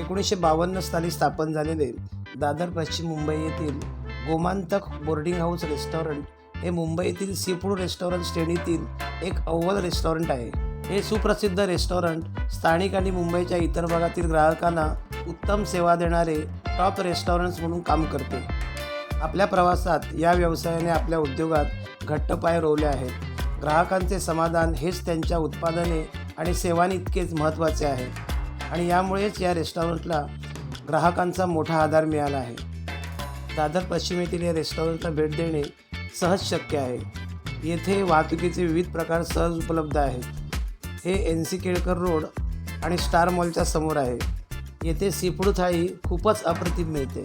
1952 साली स्थापन झालेले दादर पश्चिम मुंबई येथील गोमांतक बोर्डिंग हाऊस रेस्टॉरंट हे मुंबईतील सीफूड रेस्टॉरंट श्रेणीतील एक अव्वल रेस्टॉरंट आहे। हे सुप्रसिद्ध रेस्टॉरंट स्थानिक आणि मुंबईच्या इतर भागातील ग्राहकांना उत्तम सेवा देणारे टॉप रेस्टॉरंट्स म्हणून काम करते। आपल्या प्रवासात या व्यवसायाने आपल्या उद्योगात घट्ट पाय रोवले आहेत। ग्राहकांचे समाधान हेच त्यांच्या उत्पादने आणि सेवांइतकेच महत्त्वाचे आहे आणि यामुळेच या रेस्टॉरंटला ग्राहकांचा मोठा आधार मिळाला आहे। दादर पश्चिम येथील या रेस्टॉरंटला भेट देणे सहज शक्य आहे। येथे वाहतुकीचे विविध प्रकार सहज उपलब्ध आहेत। हे NC केळकर रोड आणि स्टार मॉलच्या समोर आहे। येथे सीफूड थाळी खूपच अप्रतिम मिळते।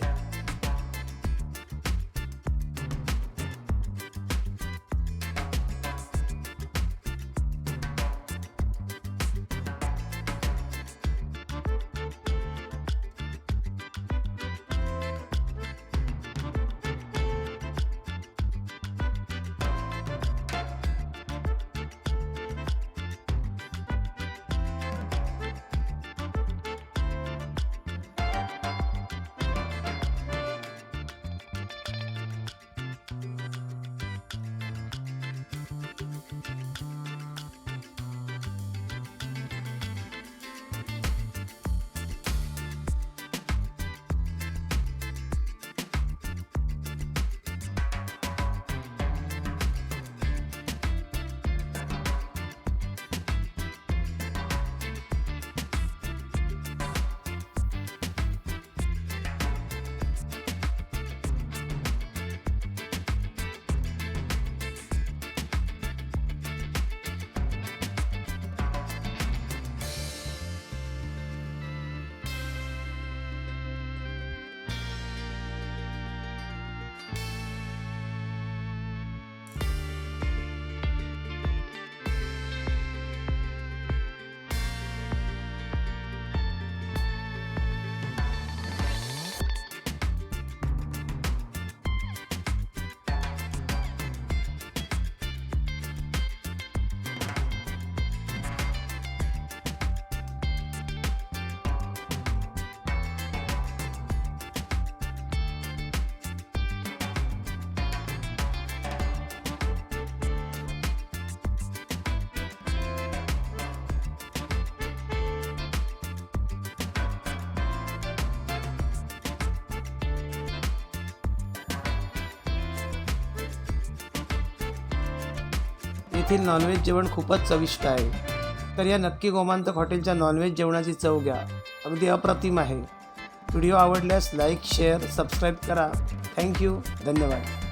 येथील नॉनव्हेज जेवण खूपच चविष्ट आहे। तर या नक्की गोमांतक हॉटेलच्या नॉनव्हेज जेवणाची चव घ्या, अगदी अप्रतिम आहे। व्हिडिओ आवडल्यास लाईक, शेअर, सबस्क्राईब करा। थँक्यू, धन्यवाद।